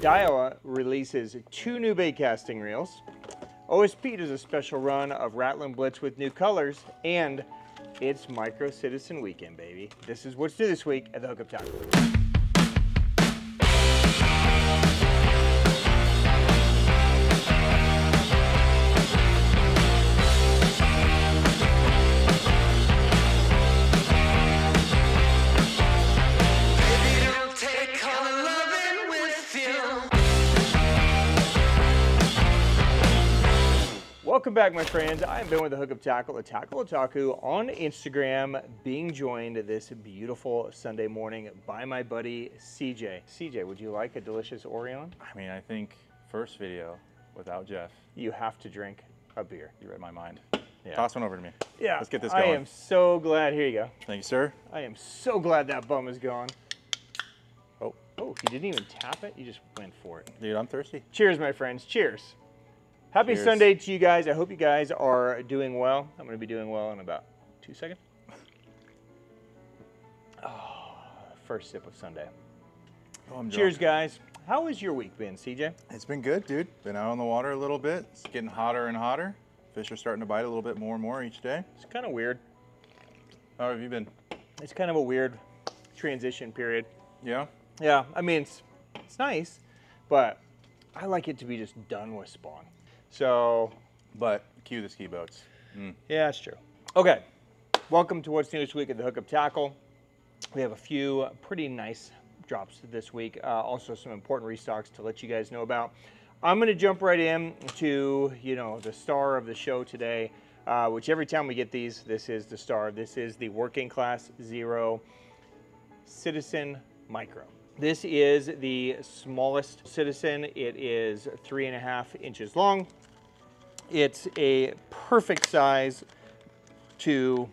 Daiwa releases 2 new bait casting reels. OSP does a special run of Rattling Blitz with new colors, and it's Micro Citizen Weekend, baby. This is what's new this week at the Hookup Tackle. Welcome back, my friends. I have been with the Hookup Tackle, the Tackle Otaku, on Instagram, being joined this beautiful Sunday morning by my buddy CJ. CJ, would you like a delicious Orion? I mean, I think first video without Jeff. You have to drink a beer. You read my mind. Yeah. Toss one over to me. Yeah. Let's get this going. I am so glad. Here you go. Thank you, sir. I am so glad that bum is gone. Oh, you didn't even tap it? You just went for it. Dude, I'm thirsty. Cheers, my friends. Cheers. Happy Cheers. Sunday to you guys. I hope you guys are doing well. I'm going to be doing well in about 2 seconds. Oh, first sip of Sunday. Oh, I'm Cheers, drunk. guys. How has your week been, CJ? It's been good, dude. Been out on the water a little bit. It's getting hotter and hotter. Fish are starting to bite a little bit more and more each day. It's kind of weird. How have you been? It's kind of a weird transition period. Yeah? Yeah, I mean, it's nice, but I like it to be just done with spawn. So, But cue the ski boats. yeah, that's true. Okay, welcome to what's new this week at the Hookup Tackle. We have a few pretty nice drops this week. Also some important restocks to let you guys know about. I'm going to jump right in to, the star of the show today, which every time we get these, this is the star. This is the Working Class Zero Citizen Micro. This is the smallest Citizen. It is 3.5 inches long. It's a perfect size to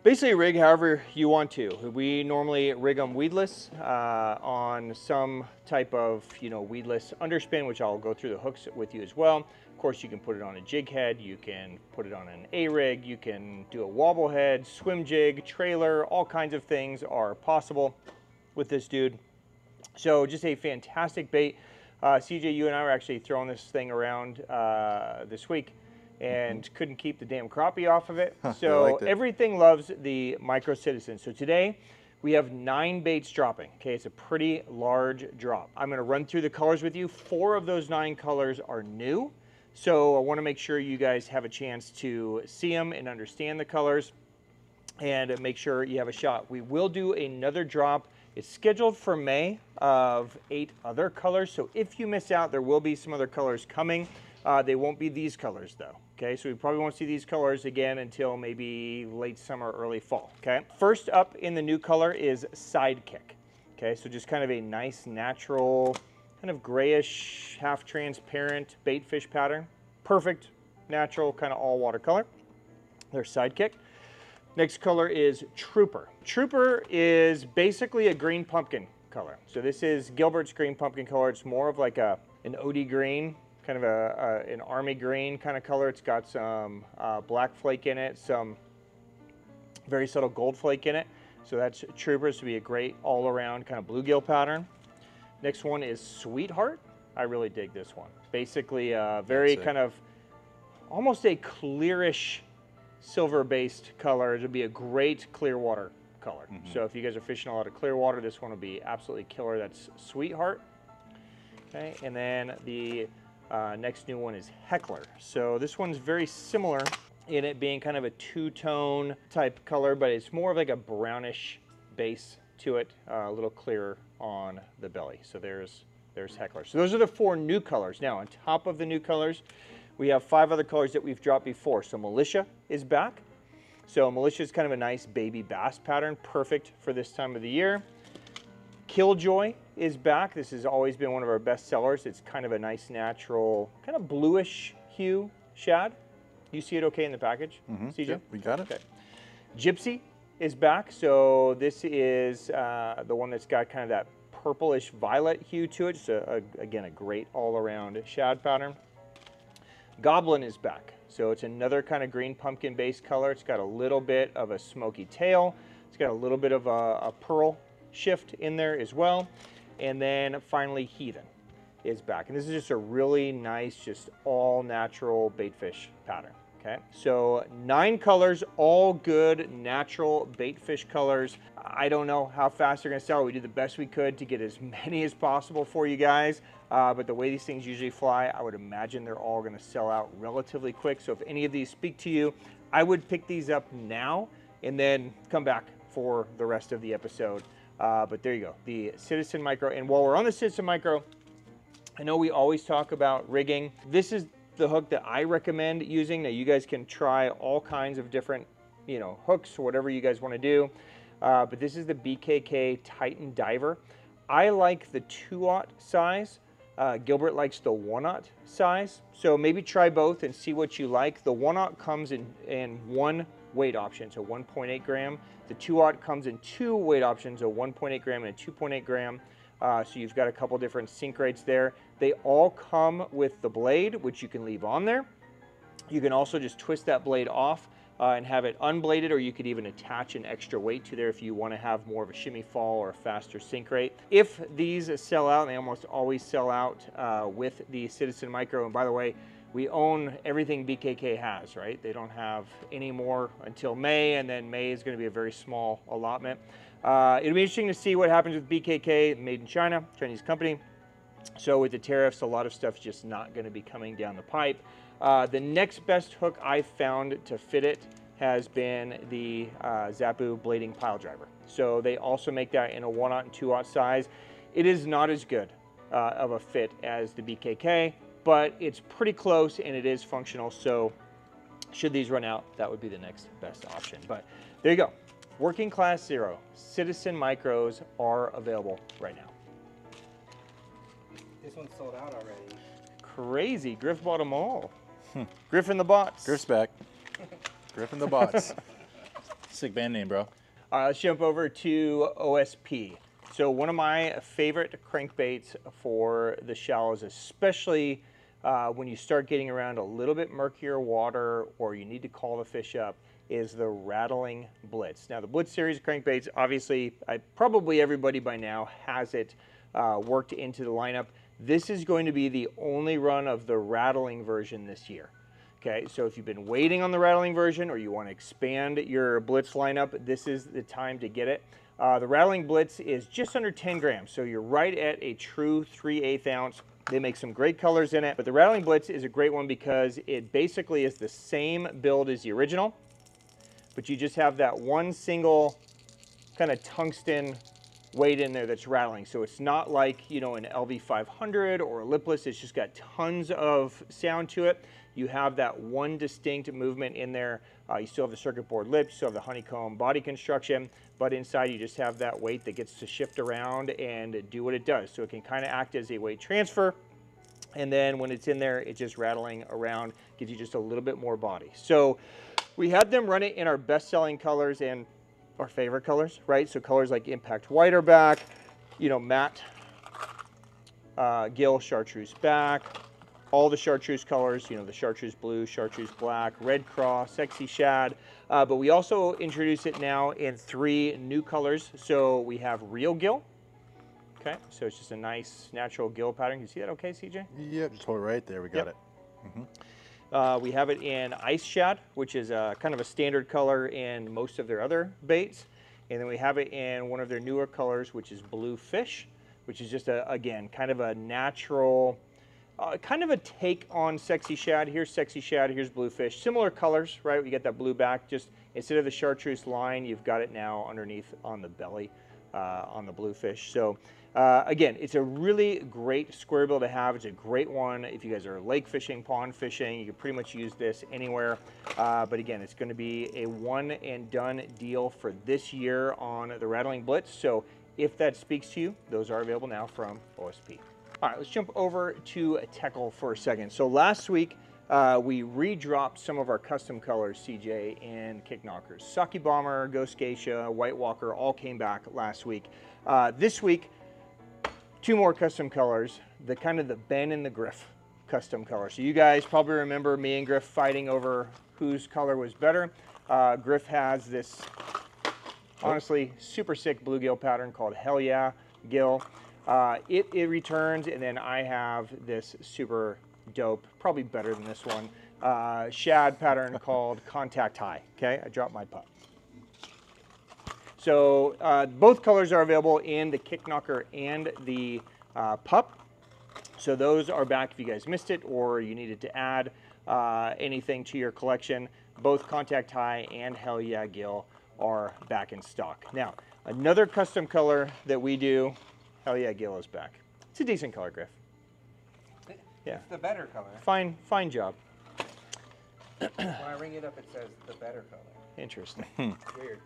basically rig however you want to. We normally rig them weedless on some type of weedless underspin, which I'll go through the hooks with you as well. Of course, you can put it on a jig head, you can put it on an A-rig, you can do a wobble head, swim jig, trailer, all kinds of things are possible with this dude. So just a fantastic bait. CJ, you and I were actually throwing this thing around this week and couldn't keep the damn crappie off of it. So everything loves the Micro Citizen. So today we have 9 baits dropping. Okay, it's a pretty large drop. I'm gonna run through the colors with you. 4 of those 9 colors are new. So I wanna make sure you guys have a chance to see them and understand the colors and make sure you have a shot. We will do another drop. It's scheduled for May of 8 other colors. So if you miss out, there will be some other colors coming. They won't be these colors though. Okay, so we probably won't see these colors again until maybe late summer, early fall. Okay, first up in the new color is Sidekick. Okay, so just kind of a nice, natural, kind of grayish, half transparent bait fish pattern. Perfect, natural, kind of all watercolor. There's Sidekick. Next color is Trooper. Trooper is basically a green pumpkin color. So this is Gilbert's green pumpkin color. It's more of like an OD green, kind of an army green kind of color. It's got some black flake in it, some very subtle gold flake in it. So that's Trooper. This would be a great all-around kind of bluegill pattern. Next one is Sweetheart. I really dig this one. Basically very kind of almost a clearish silver-based color. It would be a great clear water color. So if you guys are fishing a lot of clear water, this one will be absolutely killer. That's Sweetheart. Okay, and then the next new one is Heckler. So this one's very similar in it being kind of a two-tone type color, but it's more of like a brownish base to it, a little clearer on the belly. So there's Heckler. So those are the 4 new colors. Now on top of the new colors, we have 5 other colors that we've dropped before. So Militia is back. So Militia is kind of a nice baby bass pattern, perfect for this time of the year. Killjoy is back. This has always been one of our best sellers. It's kind of a nice natural, kind of bluish hue shad. You see it okay in the package, CJ? Yep, we got it. Okay. Gypsy is back. So this is the one that's got kind of that purplish violet hue to it. So again, a great all-around shad pattern. Goblin is back. So it's another kind of green pumpkin based color. It's got a little bit of a smoky tail. It's got a little bit of a pearl shift in there as well. And then finally Heathen. is back. And this is just a really nice, just all natural baitfish pattern. Okay, so 9 colors, all good natural baitfish colors. I don't know how fast they're gonna sell. We did the best we could to get as many as possible for you guys. But the way these things usually fly, I would imagine they're all gonna sell out relatively quick. So if any of these speak to you, I would pick these up now and then come back for the rest of the episode. But there you go, the Citizen Micro. And while we're on the Citizen Micro, I know we always talk about rigging. This is the hook that I recommend using. Now you guys can try all kinds of different, hooks or whatever you guys want to do. But this is the BKK Titan Diver. I like the 2/0 size. Gilbert likes the 1/0 size. So maybe try both and see what you like. The 1/0 comes in one weight option, so 1.8 gram. The 2/0 comes in 2 weight options, a 1.8 gram and a 2.8 gram. So you've got a couple different sink rates there. They all come with the blade, which you can leave on there. You can also just twist that blade off and have it unbladed, or you could even attach an extra weight to there if you want to have more of a shimmy fall or a faster sink rate. If these sell out, and they almost always sell out with the Citizen Micro, and by the way, we own everything BKK has, right? They don't have any more until May, and then May is going to be a very small allotment. It'll be interesting to see what happens with BKK, made in China, Chinese company. So with the tariffs, a lot of stuff's just not going to be coming down the pipe. The next best hook I've found to fit it has been the Zappu blading pile driver. So they also make that in a 1/0 and 2/0 size. It is not as good of a fit as the BKK, but it's pretty close and it is functional. So should these run out, that would be the next best option. But there you go. Working Class Zero Citizen Micros are available right now. This one's sold out already. Crazy. Griff bought them all. Griff and the Bots. Griff's back. Griff and the Bots. Sick band name, bro. All right, let's jump over to OSP. So one of my favorite crankbaits for the shallows, especially when you start getting around a little bit murkier water or you need to call the fish up, is the Rattling Blitz. Now the Blitz series of crankbaits, obviously, probably everybody by now has it worked into the lineup. This is going to be the only run of the Rattling version this year. Okay, so if you've been waiting on the Rattling version or you want to expand your Blitz lineup, this is the time to get it. The Rattling Blitz is just under 10 grams, so you're right at a true 3/8 ounce. They make some great colors in it, but the Rattling Blitz is a great one because it basically is the same build as the original, but you just have that one single kind of tungsten weight in there that's rattling. So it's not like, an LV500 or a lipless. It's just got tons of sound to it. You have that one distinct movement in there. You still have the circuit board lips, you still have the honeycomb body construction, but inside you just have that weight that gets to shift around and do what it does. So it can kind of act as a weight transfer. And then when it's in there, it's just rattling around, gives you just a little bit more body. So we had them run it in our best-selling colors and our favorite colors, right? So colors like Impact White are back, matte Gill Chartreuse back, all the chartreuse colors, the chartreuse blue, chartreuse black, red cross, sexy shad. But we also introduce it now in 3 new colors. So we have real gill. Okay, so it's just a nice natural gill pattern. You see that okay, CJ? Yep, just hold it right there. We got it. We have it in Ice Shad, which is kind of a standard color in most of their other baits. And then we have it in one of their newer colors, which is Blue Fish, which is just, again, kind of a natural, kind of a take on Sexy Shad. Here's Sexy Shad, here's Blue Fish. Similar colors, right? We get that blue back. Just instead of the chartreuse line, you've got it now underneath on the belly on the Blue Fish. So again, it's a really great square bill to have. It's a great one if you guys are lake fishing, pond fishing. You can pretty much use this anywhere. But again, it's going to be a one and done deal for this year on the Rattling Blitz. So if that speaks to you, those are available now from OSP. All right, let's jump over to Teckel for a second. So last week, we redropped some of our custom colors, CJ, and Kicknockers. Saki Bomber, Ghost Geisha, White Walker all came back last week. This week, 2 more custom colors, the kind of the Ben and the Griff custom color. So you guys probably remember me and Griff fighting over whose color was better. Griff has this honestly super sick bluegill pattern called Hell Yeah Gill. It returns, and then I have this super dope, probably better than this one, Shad pattern called Contact High. Okay, I dropped my pup. So both colors are available in the Kicknocker and the pup. So those are back if you guys missed it or you needed to add anything to your collection. Both Contact High and Hell Yeah Gill are back in stock. Now, another custom color that we do, Hell Yeah Gill is back. It's a decent color, Griff. Yeah. It's the better color. Fine job. When I ring it up, it says the better color. Interesting. Weird.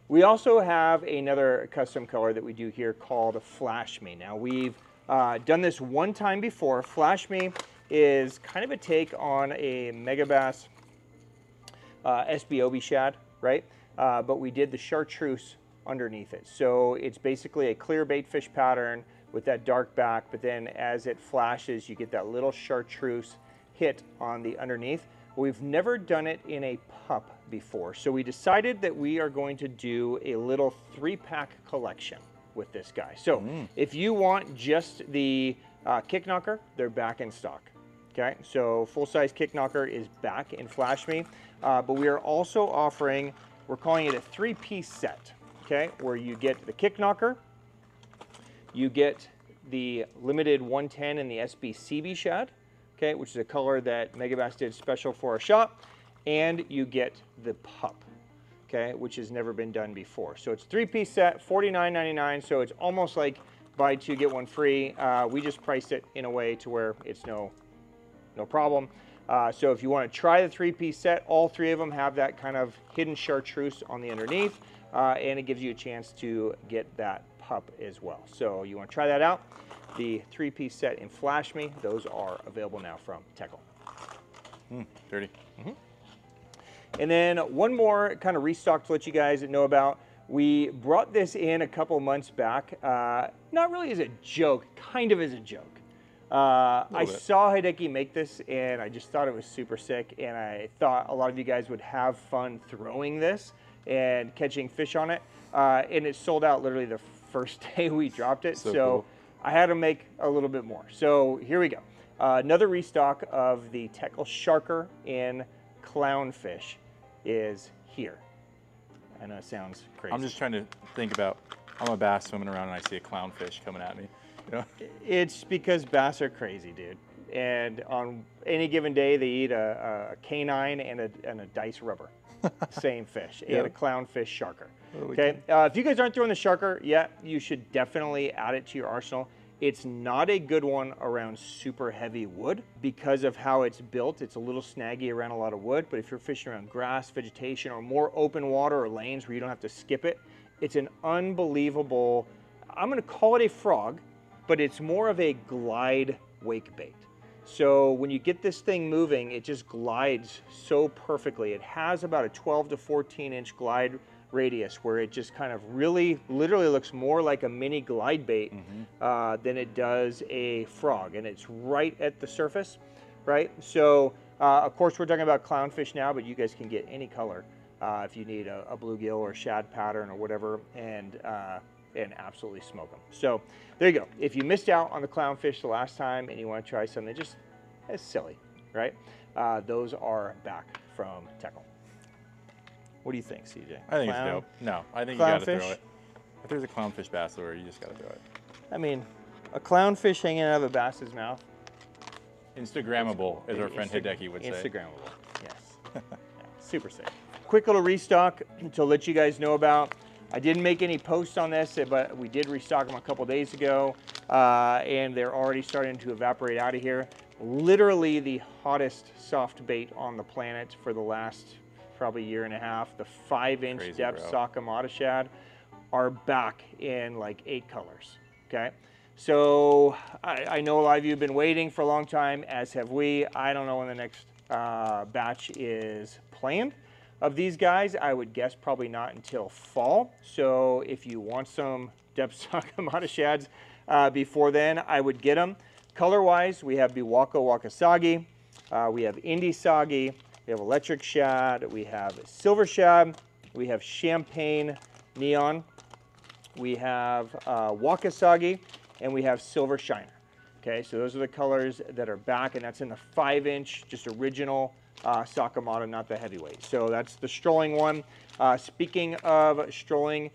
We also have another custom color that we do here called Flash Me. Now, we've done this one time before. Flash Me is kind of a take on a Megabass SBOB shad, right? But we did the chartreuse underneath it. So it's basically a clear bait fish pattern with that dark back, but then as it flashes, you get that little chartreuse hit on the underneath. We've never done it in a pup before, so we decided that we are going to do a little 3-pack collection with this guy. So if you want just the Kicknocker, they're back in stock. Okay, so full-size Kicknocker is back in Flash Me, but we are also offering, we're calling it a 3-piece set, okay, where you get the Kicknocker, you get the limited 110 in the SB shad, okay, which is a color that Megabass did special for our shop, and you get the pup, okay, which has never been done before. So it's a 3-piece set, $49.99, so it's almost like buy 2, get 1 free. We just priced it in a way to where it's no problem. So if you want to try the 3-piece set, all 3 of them have that kind of hidden chartreuse on the underneath, and it gives you a chance to get that pup as well. So you want to try that out. The 3-piece set in Flash Me, those are available now from Teckel. Dirty. And then one more kind of restock to let you guys know about. We brought this in a couple months back, not really as a joke, kind of as a joke. I saw Hideki make this and I just thought it was super sick, and I thought a lot of you guys would have fun throwing this and catching fish on it. And it sold out literally the first day we dropped it. So cool. I had to make a little bit more. So here we go. Another restock of the Teckel Sharker in Clownfish is here. I know it sounds crazy. I'm just trying to think about, I'm a bass swimming around and I see a clownfish coming at me. You know? It's because bass are crazy, dude. And on any given day, they eat a canine and a dice rubber. Same fish. And a clownfish sharker. Okay. If you guys aren't throwing the sharker yet, you should definitely add it to your arsenal. It's not a good one around super heavy wood because of how it's built. It's a little snaggy around a lot of wood, but if you're fishing around grass, vegetation, or more open water or lanes where you don't have to skip it, it's an unbelievable, I'm gonna call it a frog, but it's more of a glide wake bait. So when you get this thing moving, it just glides so perfectly. It has about a 12 to 14 inch glide radius where it just kind of really, literally looks more like a mini glide bait than it does a frog. And it's right at the surface, right? So of course we're talking about clownfish now, but you guys can get any color if you need a bluegill or shad pattern or whatever, and absolutely smoke them. So there you go. If you missed out on the clownfish the last time and you want to try something just as silly, right? Those are back from Teckel. What do you think, CJ? I think it's dope. No, I think you got to throw it. If there's a clownfish bass lure, you just got to throw it. I mean, a clownfish hanging out of a bass's mouth. Instagrammable, as our friend Hideki would say. Instagrammable, yes. Yeah, super sick. Quick little restock to let you guys know about. I didn't make any posts on this, but we did restock them a couple days ago, and they're already starting to evaporate out of here. Literally the hottest soft bait on the planet for the last probably year and a half. The 5-inch Deps Sakamata shad are back in like 8 colors, okay? So I know a lot of you have been waiting for a long time, as have we. I don't know when the next batch is planned of these guys. I would guess probably not until fall. So if you want some Deps Sakamata shads before then, I would get them. Color-wise, we have Biwako Wakasagi, we have Indie Sagi, we have Electric Shad, we have Silver Shad, we have Champagne Neon, we have Wakasagi, and we have Silver Shiner. Okay, so those are the colors that are back, and that's in the 5-inch, just original Sakamata, not the heavyweight. So that's the strolling one. Speaking of strolling,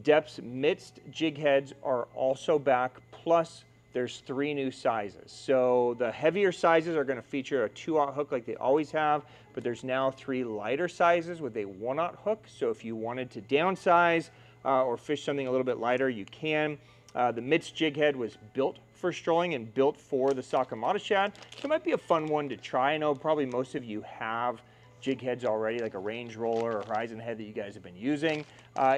Deps mixed jig heads are also back, plus there's 3 new sizes. So the heavier sizes are going to feature a 2/0 hook like they always have, but there's now 3 lighter sizes with a 1/0 hook. So if you wanted to downsize or fish something a little bit lighter, you can. The mixed jig head was built for strolling and built for the Sakamata shad. So it might be a fun one to try. I know probably most of you have jig heads already, like a range roller or horizon head that you guys have been using.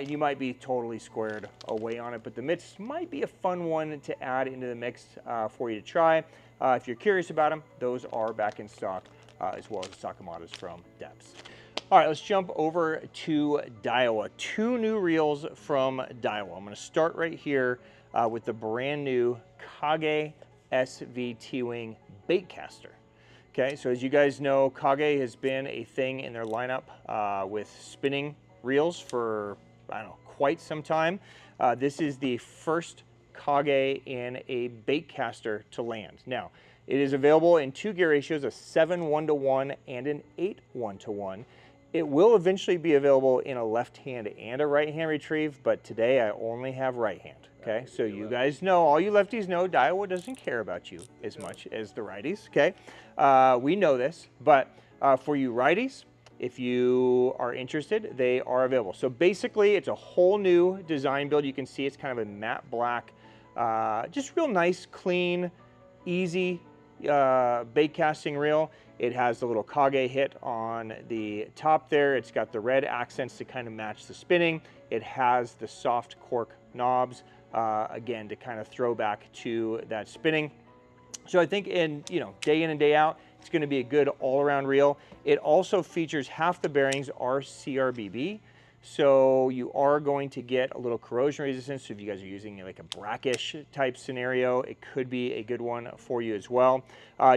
You might be totally squared away on it, but the mitts might be a fun one to add into the mix for you to try. If you're curious about them, those are back in stock, as well as the Sakamatas from Deps. All right, let's jump over to Daiwa. 2 new reels from Daiwa. I'm going to start right here with the brand new Kage SV TW baitcaster. Okay, so as you guys know, Kage has been a thing in their lineup with spinning reels for, I don't know, quite some time. This is the first Kage in a baitcaster to land. Now, it is available in 2 gear ratios, a 7:1 and an 8:1. It will eventually be available in a left hand and a right hand retrieve, but today I only have right hand. Okay, so you guys know, all you lefties know, Daiwa doesn't care about you as much as the righties, okay? We know this, but for you righties, if you are interested, they are available. So basically, it's a whole new design build. You can see it's kind of a matte black, just real nice, clean, easy bait casting reel. It has the little Kage hit on the top there. It's got the red accents to kind of match the spinning. It has the soft cork knobs, again, to kind of throw back to that spinning. So I think day in and day out, it's going to be a good all-around reel. It also features half the bearings are CRBB, so you are going to get a little corrosion resistance. So if you guys are using like a brackish type scenario, it could be a good one for you as well.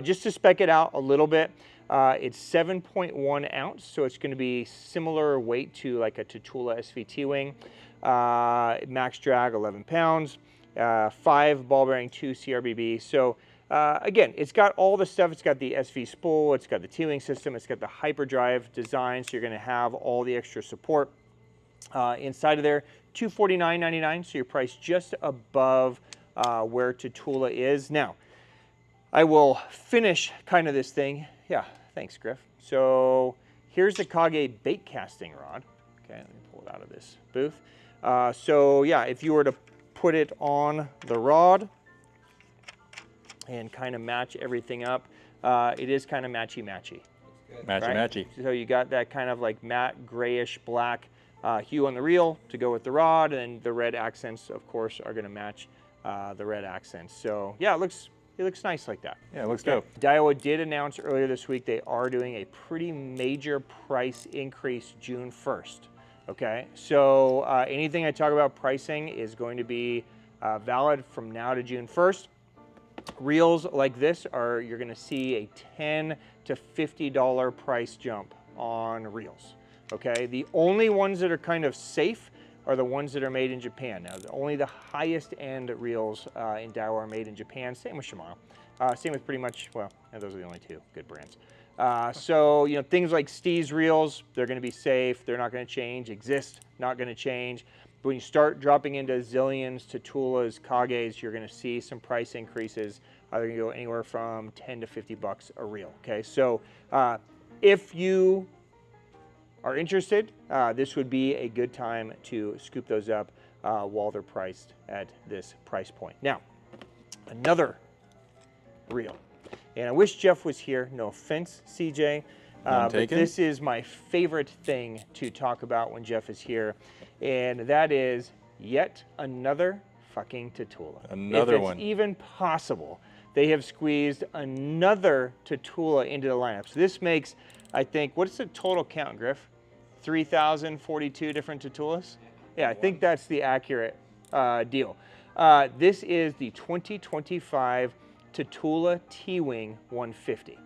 Just to spec it out a little bit, it's 7.1 ounce, so it's going to be similar weight to like a Tatula SVT wing. Max drag 11 pounds, 5 ball bearing, 2 CRBB. So again, it's got all the stuff. It's got the SV spool, it's got the T-wing system, it's got the hyperdrive design, so you're going to have all the extra support inside of there. $249.99, so you're priced just above where Tatula is. Now, I will finish kind of this thing. Yeah, thanks, Griff. So here's the Kage bait casting rod. Okay, let me pull it out of this booth. So yeah, if you were to put it on the rod and kind of match everything up, it is kind of matchy-matchy. Matchy-matchy. So you got that kind of like matte grayish black hue on the reel to go with the rod, and the red accents, of course, are going to match the red accents. So yeah, it looks nice like that. Yeah, it looks dope. Daiwa did announce earlier this week they are doing a pretty major price increase June 1st. Okay, so anything I talk about pricing is going to be valid from now to June 1st. Reels like this you're going to see a $10 to $50 price jump on reels. Okay, the only ones that are kind of safe are the ones that are made in Japan. Now, only the highest end reels in Daiwa are made in Japan. Same with Shimano. Same with pretty much, well, those are the only 2 good brands. So, things like Steez reels, they're going to be safe. They're not going to change. Exist, not going to change. But when you start dropping into Zillions, Tatulas, Kages, you're going to see some price increases. They're going to go anywhere from 10 to 50 bucks a reel. Okay, so if you are interested, this would be a good time to scoop those up while they're priced at this price point. Now, another reel. And I wish Jeff was here. No offense, CJ. But this is my favorite thing to talk about when Jeff is here. And that is yet another fucking Tatula. Another one. If it's even possible, they have squeezed another Tatula into the lineup. So this makes, I think, what's the total count, Griff? 3,042 different Tatulas? Yeah, I think that's the accurate deal. This is the 2025 Tatula T-Wing 150.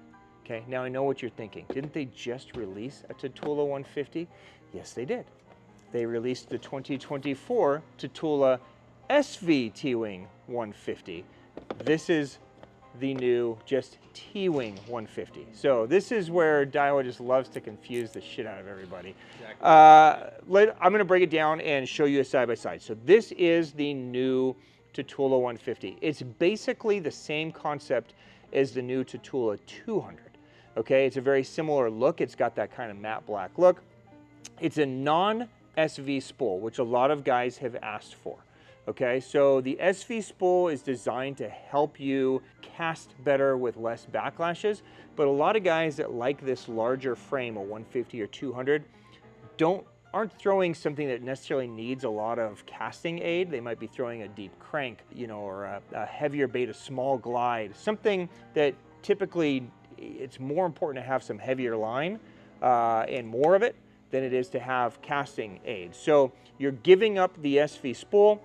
Okay, now I know what you're thinking. Didn't they just release a Tatula 150? Yes, they did. They released the 2024 Tatula SV T-Wing 150. This is the new just T-Wing 150. So this is where Daiwa just loves to confuse the shit out of everybody. Exactly. I'm gonna break it down and show you a side-by-side. So this is the new Tatula 150. It's basically the same concept as the new Tatula 200. Okay, it's a very similar look. It's got that kind of matte black look. It's a non-SV spool, which a lot of guys have asked for. Okay, so the SV spool is designed to help you cast better with less backlashes, but a lot of guys that like this larger frame, a 150 or 200, aren't throwing something that necessarily needs a lot of casting aid. They might be throwing a deep crank, you know, or a heavier bait, a small glide, something that typically it's more important to have some heavier line and more of it than it is to have casting aid. So you're giving up the SV spool.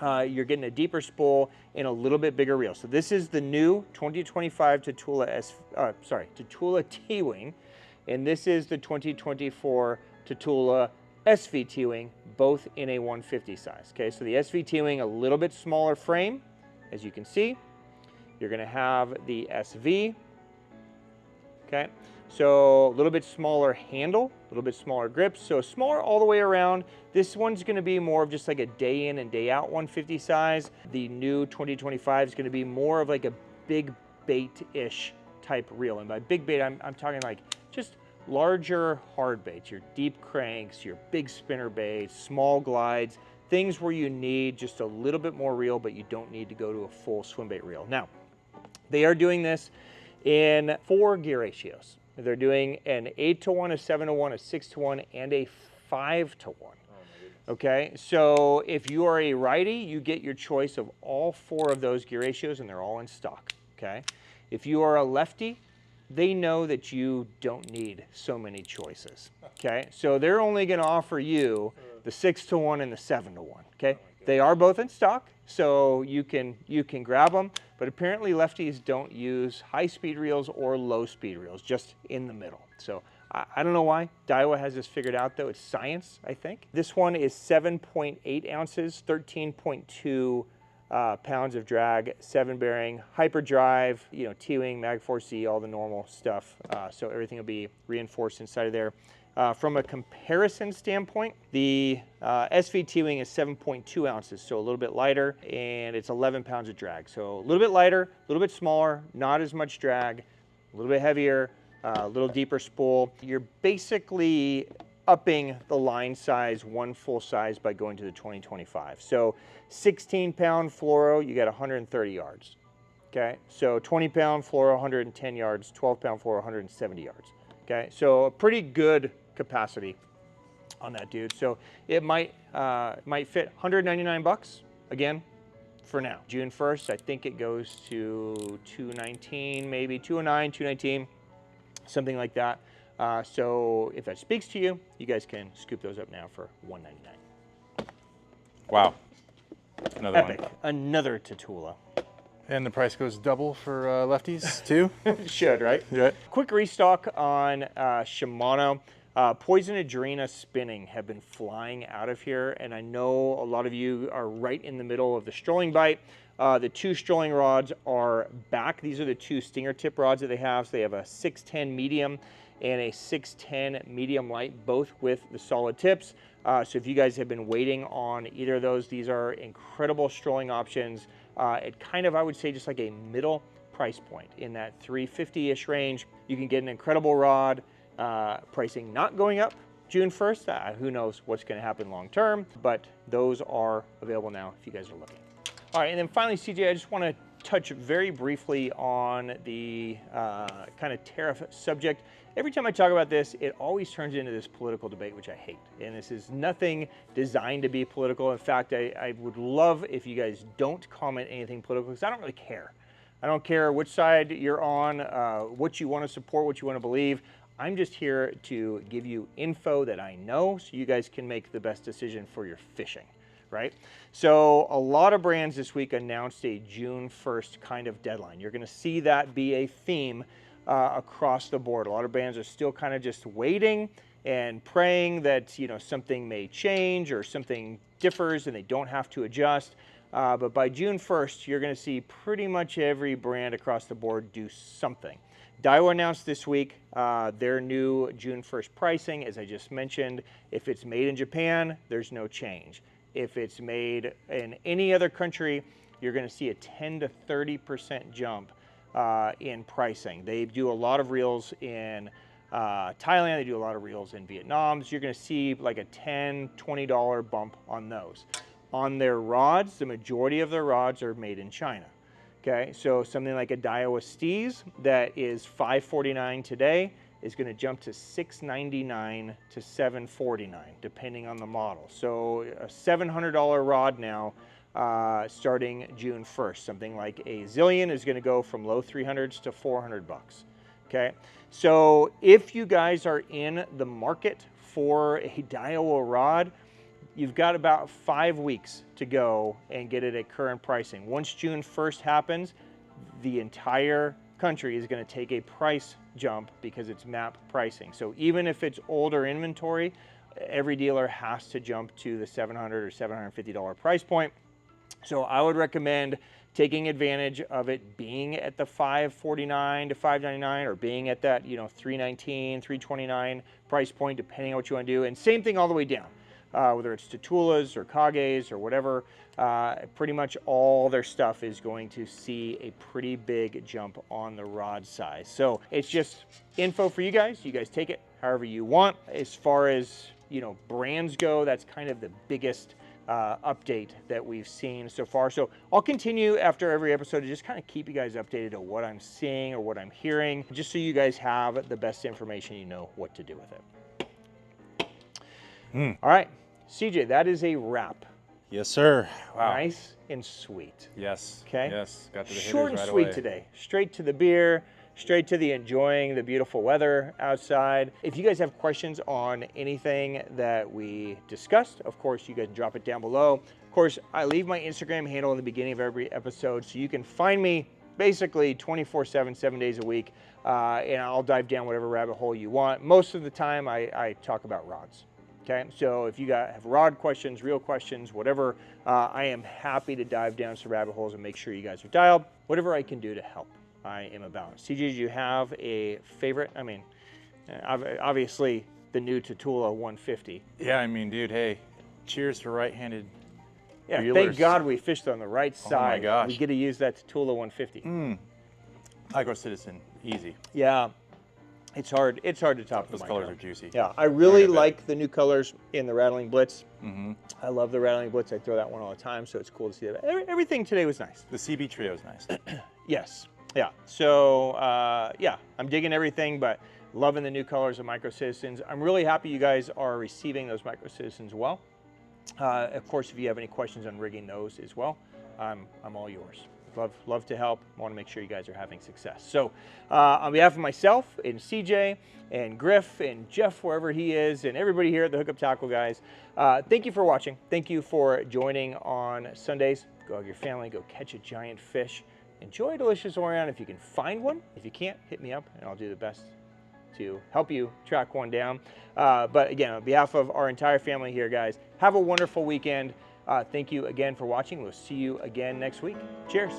You're getting a deeper spool and a little bit bigger reel. So this is the new 2025 Tatula T-Wing, and this is the 2024 Tatula SV T-Wing, both in a 150 size. Okay, so the SV T-Wing, a little bit smaller frame, as you can see. You're gonna have the SV, okay? So a little bit smaller handle, a little bit smaller grip, so smaller all the way around. This one's gonna be more of just like a day in and day out 150 size. The new 2025 is gonna be more of like a big bait-ish type reel. And by big bait, I'm talking like just larger hard baits, your deep cranks, your big spinner baits, small glides, things where you need just a little bit more reel, but you don't need to go to a full swim bait reel. Now, they are doing this in 4 gear ratios. They're doing an 8-to-1, a 7-to-1, a 6-to-1, and a 5-to-1. Okay, so if you are a righty, you get your choice of all 4 of those gear ratios, and they're all in stock. Okay, if you are a lefty, they know that you don't need so many choices. Okay, so they're only going to offer you the 6-to-1 and the 7-to-1. Okay, they are both in stock, so you can grab them. But apparently lefties don't use high-speed reels or low-speed reels, just in the middle. So I don't know why. Daiwa has this figured out, though. It's science, I think. This one is 7.8 ounces, 13.2 pounds of drag, 7 bearing, hyperdrive, you know, T-Wing, Mag 4C, all the normal stuff. So everything will be reinforced inside of there. From a comparison standpoint, the SV T-Wing is 7.2 ounces, so a little bit lighter, and it's 11 pounds of drag. So a little bit lighter, a little bit smaller, not as much drag, a little bit heavier, a little deeper spool. You're basically upping the line size 1 full size by going to the 2025. So 16-pound fluoro, you got 130 yards. Okay, so 20-pound fluoro, 110 yards, 12-pound fluoro, 170 yards. Okay, so a pretty good capacity on that, dude. So it might fit 199 bucks again for now. June 1st, I think it goes to 219, maybe 209, 219, something like that. So if that speaks to you, you guys can scoop those up now for 199. Wow, another Epic. one. Another Tatula. And the price goes double for lefties too? Should, right? Yeah. Quick restock on Shimano. Poison Adrena spinning have been flying out of here, and I know a lot of you are right in the middle of the strolling bite. The 2 strolling rods are back. These are the 2 stinger tip rods that they have. So they have a 610 medium and a 610 medium light, both with the solid tips. So if you guys have been waiting on either of those, these are incredible strolling options at kind of, I would say, just like a middle price point in that 350-ish range. You can get an incredible rod. Pricing not going up June 1st. Who knows what's going to happen long term, but those are available now if you guys are looking. All right, and then finally, CJ, I just want to touch very briefly on the kind of tariff subject. Every time I talk about this, it always turns into this political debate, which I hate. And this is nothing designed to be political. In fact, I would love if you guys don't comment anything political, because I don't really care. I don't care which side you're on, what you want to support, what you want to believe. I'm just here to give you info that I know so you guys can make the best decision for your fishing, right? So a lot of brands this week announced a June 1st kind of deadline. You're going to see that be a theme across the board. A lot of brands are still kind of just waiting and praying that, you know, something may change or something differs and they don't have to adjust. But by June 1st, you're going to see pretty much every brand across the board do something. Daiwa announced this week their new June 1st pricing, as I just mentioned. If it's made in Japan, there's no change. If it's made in any other country, you're going to see a 10 to 30% jump in pricing. They do a lot of reels in Thailand, they do a lot of reels in Vietnam, so you're going to see like a $10, $20 bump on those. On their rods, the majority of their rods are made in China. Okay, so something like a Daiwa Steez that is $549 today is going to jump to $699 to $749, depending on the model. So a $700 rod now, starting June 1st. Something like a Zillion is going to go from low 300s to 400 bucks. Okay, so if you guys are in the market for a Daiwa rod, you've got about 5 weeks to go and get it at current pricing. Once June 1st happens, the entire country is going to take a price jump because it's MAP pricing. So even if it's older inventory, every dealer has to jump to the $700 or $750 price point. So I would recommend taking advantage of it being at the $549 to $599 or being at that, you know, $319, $329 price point, depending on what you want to do. And same thing all the way down. Whether it's Tatulas or Kages or whatever, pretty much all their stuff is going to see a pretty big jump on the rod size. So it's just info for you guys. You guys take it however you want. As far as, you know, brands go, that's kind of the biggest update that we've seen so far. So I'll continue after every episode to just kind of keep you guys updated on what I'm seeing or what I'm hearing, just so you guys have the best information, you know what to do with it. All right, CJ, that is a wrap. Yes, sir. Wow. Nice and sweet. Yes. Okay. Yes. Got to the Short and hitters right sweet away. today. Straight to the beer, straight to the enjoying the beautiful weather outside. If you guys have questions on anything that we discussed, of course, you guys drop it down below. Of course, I leave my Instagram handle in the beginning of every episode, so you can find me basically 24/7, 7 days a week, and I'll dive down whatever rabbit hole you want. Most of the time, I talk about rods. Okay, so if you guys have rod questions, reel questions, whatever, I am happy to dive down some rabbit holes and make sure you guys are dialed. Whatever I can do to help, I am about. CJ, do you have a favorite? I mean, obviously the new Tatula 150. Yeah, I mean, dude, hey, cheers to right-handed Yeah, reelers. thank God we fished on the right side. Oh my gosh. We get to use that Tatula 150. Micro Citizen, easy. Yeah, it's hard to top Those the colors micro. are juicy. Yeah, I really I bet. like the new colors in the Rattling Blitz. Mm-hmm. I love the Rattling Blitz. I throw that one all the time, so it's cool to see that. Everything today was nice. The CB trio is nice. Yes. Yeah. So, yeah, I'm digging everything, but loving the new colors of Micro Citizens. I'm really happy you guys are receiving those Micro Citizens well. Of course, if you have any questions on rigging those as well, I'm all yours. Love to help. I want to make sure you guys are having success. So on behalf of myself and CJ and Griff and Jeff, wherever he is, and everybody here at the Hookup Tackle guys, thank you for watching. Thank you for joining on Sundays. Go out with your family, go catch a giant fish. Enjoy a delicious Orion if you can find one. If you can't, hit me up and I'll do the best to help you track one down. But again, on behalf of our entire family here, guys, have a wonderful weekend. Thank you again for watching. We'll see you again next week. Cheers.